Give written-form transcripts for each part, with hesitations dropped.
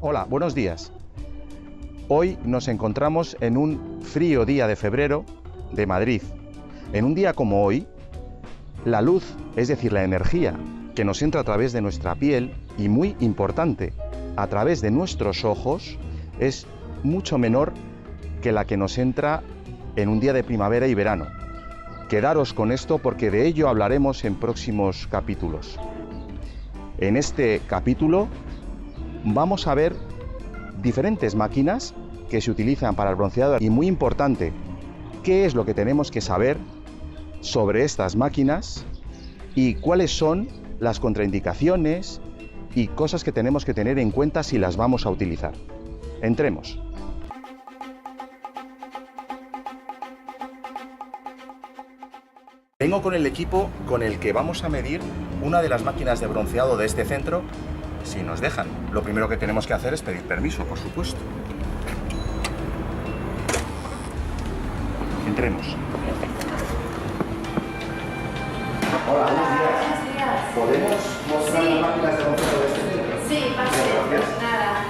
Hola, buenos días. Hoy nos encontramos en un frío día de febrero de Madrid. En un día como hoy, la luz, es decir, la energía que nos entra a través de nuestra piel y, muy importante, a través de nuestros ojos, es mucho menor que la que nos entra en un día de primavera y verano. Quedaros con esto porque de ello hablaremos en próximos capítulos. En este capítulo vamos a ver diferentes máquinas que se utilizan para el bronceado y, muy importante, qué es lo que tenemos que saber sobre estas máquinas y cuáles son las contraindicaciones y cosas que tenemos que tener en cuenta si las vamos a utilizar. Entremos. Vengo con el equipo con el que vamos a medir una de las máquinas de bronceado de este centro, si nos dejan. Lo primero que tenemos que hacer es pedir permiso, por supuesto. Entremos. Hola, buenos días. Buenos días. ¿Podemos mostrar Sí. las máquinas de bronceado de este centro? Sí, pase. Gracias. Nada.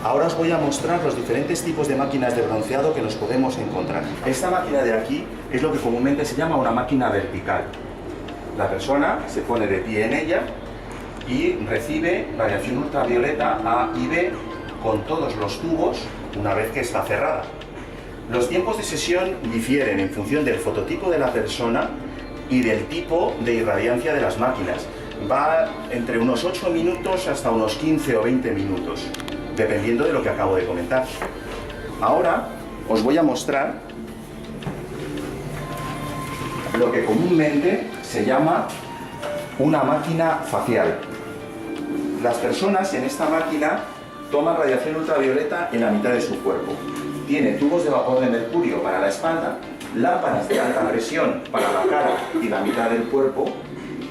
Ahora os voy a mostrar los diferentes tipos de máquinas de bronceado que nos podemos encontrar. Esta máquina de aquí es lo que comúnmente se llama una máquina vertical. La persona se pone de pie en ella y recibe radiación ultravioleta A y B con todos los tubos una vez que está cerrada. Los tiempos de sesión difieren en función del fototipo de la persona y del tipo de irradiancia de las máquinas. Va entre unos 8 minutos hasta unos 15 o 20 minutos, dependiendo de lo que acabo de comentar. Ahora os voy a mostrar lo que comúnmente se llama una máquina facial. Las personas en esta máquina toman radiación ultravioleta en la mitad de su cuerpo. Tiene tubos de vapor de mercurio para la espalda, lámparas de alta presión para la cara y la mitad del cuerpo,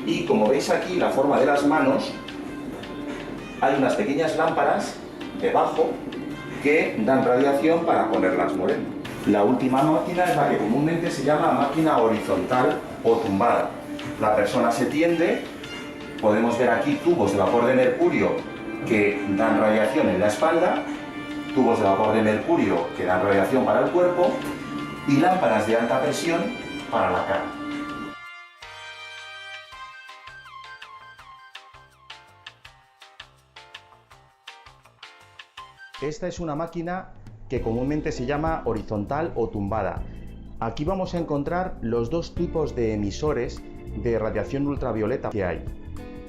y como veis aquí, la forma de las manos, hay unas pequeñas lámparas debajo que dan radiación para ponerlas morenas. La última máquina es la que comúnmente se llama máquina horizontal o tumbada. La persona se tiende, podemos ver aquí tubos de vapor de mercurio que dan radiación en la espalda, tubos de vapor de mercurio que dan radiación para el cuerpo y lámparas de alta presión para la cara. Esta es una máquina que comúnmente se llama horizontal o tumbada. Aquí vamos a encontrar los dos tipos de emisores de radiación ultravioleta que hay.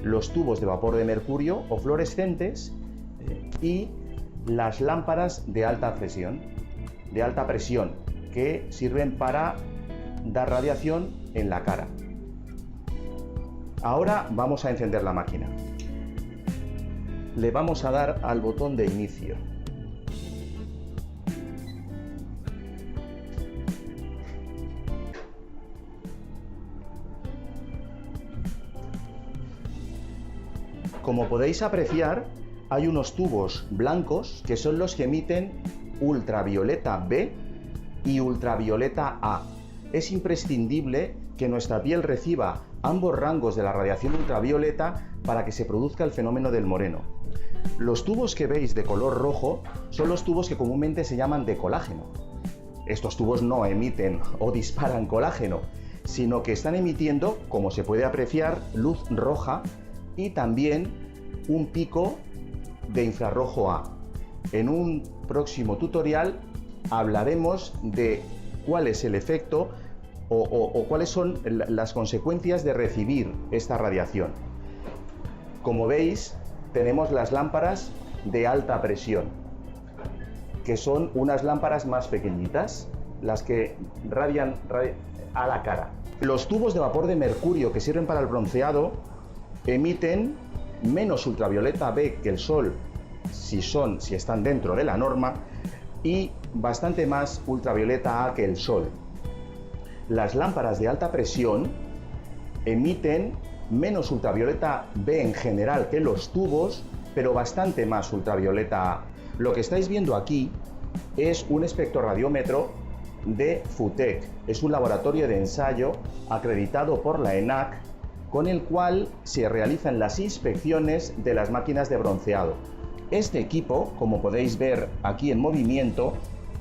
Los tubos de vapor de mercurio o fluorescentes y las lámparas de alta presión, que sirven para dar radiación en la cara. Ahora vamos a encender la máquina. Le vamos a dar al botón de inicio. Como podéis apreciar, hay unos tubos blancos que son los que emiten ultravioleta B y ultravioleta A. Es imprescindible que nuestra piel reciba ambos rangos de la radiación ultravioleta para que se produzca el fenómeno del moreno. Los tubos que veis de color rojo son los tubos que comúnmente se llaman de colágeno. Estos tubos no emiten o disparan colágeno, sino que están emitiendo, como se puede apreciar, luz roja y también un pico de infrarrojo A. En un próximo tutorial hablaremos de cuál es el efecto o cuáles son las consecuencias de recibir esta radiación. Como veis, tenemos las lámparas de alta presión, que son unas lámparas más pequeñitas, las que radian a la cara. Los tubos de vapor de mercurio que sirven para el bronceado emiten menos ultravioleta B que el sol si están dentro de la norma y bastante más ultravioleta A que el sol. Las lámparas de alta presión emiten menos ultravioleta B en general que los tubos, pero bastante más ultravioleta A. Lo que estáis viendo aquí es un espectroradiómetro de FUTEC. Es un laboratorio de ensayo acreditado por la ENAC con el cual se realizan las inspecciones de las máquinas de bronceado. Este equipo, como podéis ver aquí en movimiento,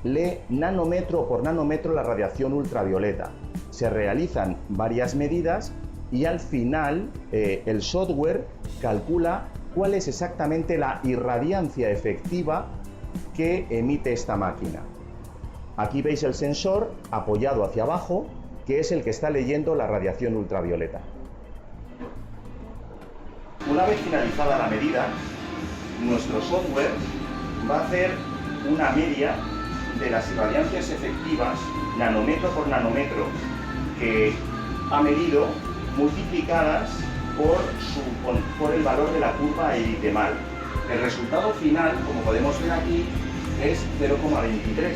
lee nanómetro por nanómetro la radiación ultravioleta. Se realizan varias medidas y al final el software calcula cuál es exactamente la irradiancia efectiva que emite esta máquina. Aquí veis el sensor apoyado hacia abajo, que es el que está leyendo la radiación ultravioleta. Una vez finalizada la medida, nuestro software va a hacer una media de las irradiancias efectivas, nanómetro por nanómetro, que ha medido, multiplicadas por el valor de la curva elitemal. El resultado final, como podemos ver aquí, es 0,23.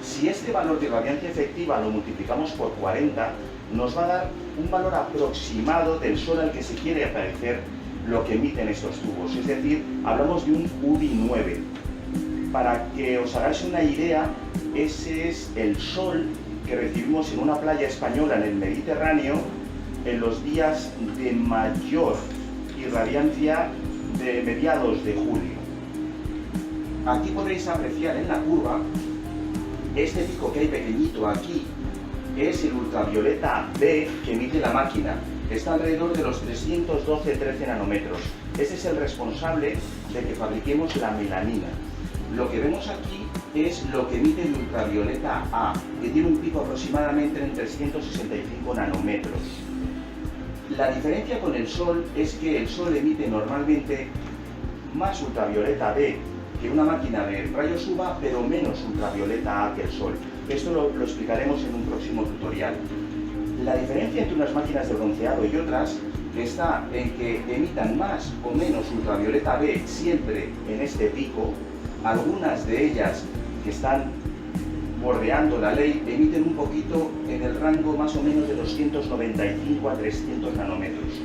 Si este valor de irradiancia efectiva lo multiplicamos por 40, nos va a dar un valor aproximado del sol al que se quiere parecer lo que emiten estos tubos. Es decir, hablamos de un UDI 9. Para que os hagáis una idea, ese es el sol que recibimos en una playa española en el Mediterráneo en los días de mayor irradiancia de mediados de julio. Aquí podréis apreciar en la curva este pico que hay pequeñito aquí, es el ultravioleta B que emite la máquina. Está alrededor de los 312-13 nanómetros. Ese es el responsable de que fabriquemos la melanina. Lo que vemos aquí es lo que emite el ultravioleta A, que tiene un pico aproximadamente en 365 nanómetros. La diferencia con el Sol es que el Sol emite normalmente más ultravioleta B que una máquina de rayos UVA, pero menos ultravioleta A que el Sol. Esto lo explicaremos en un próximo tutorial. La diferencia entre unas máquinas de bronceado y otras está en que emitan más o menos ultravioleta B siempre en este pico. Algunas de ellas que están bordeando la ley emiten un poquito en el rango más o menos de 295 a 300 nanómetros.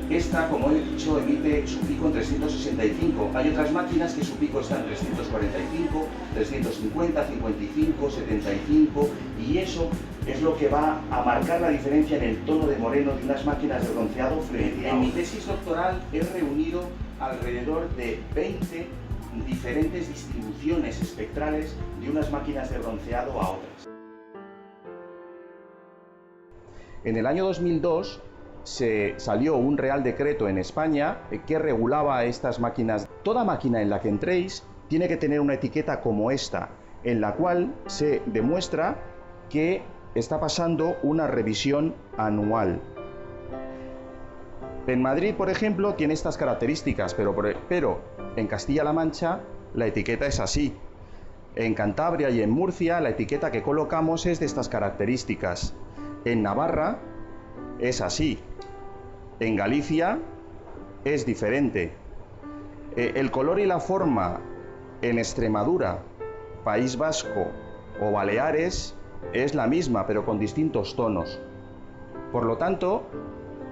Esta, como he dicho, emite su pico en 365. Hay otras máquinas que su pico está en 345, 350, 55, 75 y eso es lo que va a marcar la diferencia en el tono de moreno de unas máquinas de bronceado frente a... En mi tesis doctoral he reunido alrededor de 20 diferentes distribuciones espectrales de unas máquinas de bronceado a otras. En el año 2002 se salió un Real Decreto en España que regulaba estas máquinas. Toda máquina en la que entréis tiene que tener una etiqueta como esta, en la cual se demuestra que está pasando una revisión anual. En Madrid, por ejemplo, tiene estas características, pero en Castilla-La Mancha la etiqueta es así. En Cantabria y en Murcia la etiqueta que colocamos es de estas características. En Navarra es así. En Galicia es diferente. El color y la forma en Extremadura, País Vasco o Baleares es la misma, pero con distintos tonos. Por lo tanto,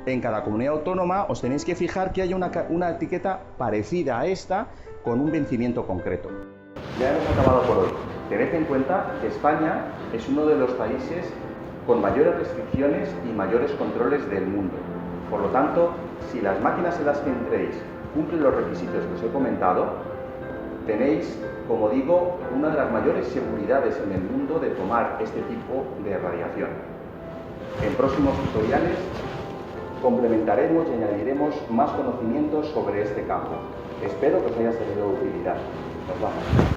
en cada comunidad autónoma os tenéis que fijar que haya una etiqueta parecida a esta con un vencimiento concreto. Ya hemos acabado por hoy. Tened en cuenta que España es uno de los países con mayores restricciones y mayores controles del mundo. Por lo tanto, si las máquinas en las que entréis cumplen los requisitos que os he comentado, tenéis, como digo, una de las mayores seguridades en el mundo de tomar este tipo de radiación. En próximos tutoriales complementaremos y añadiremos más conocimientos sobre este campo. Espero que os haya servido de utilidad. Nos vemos.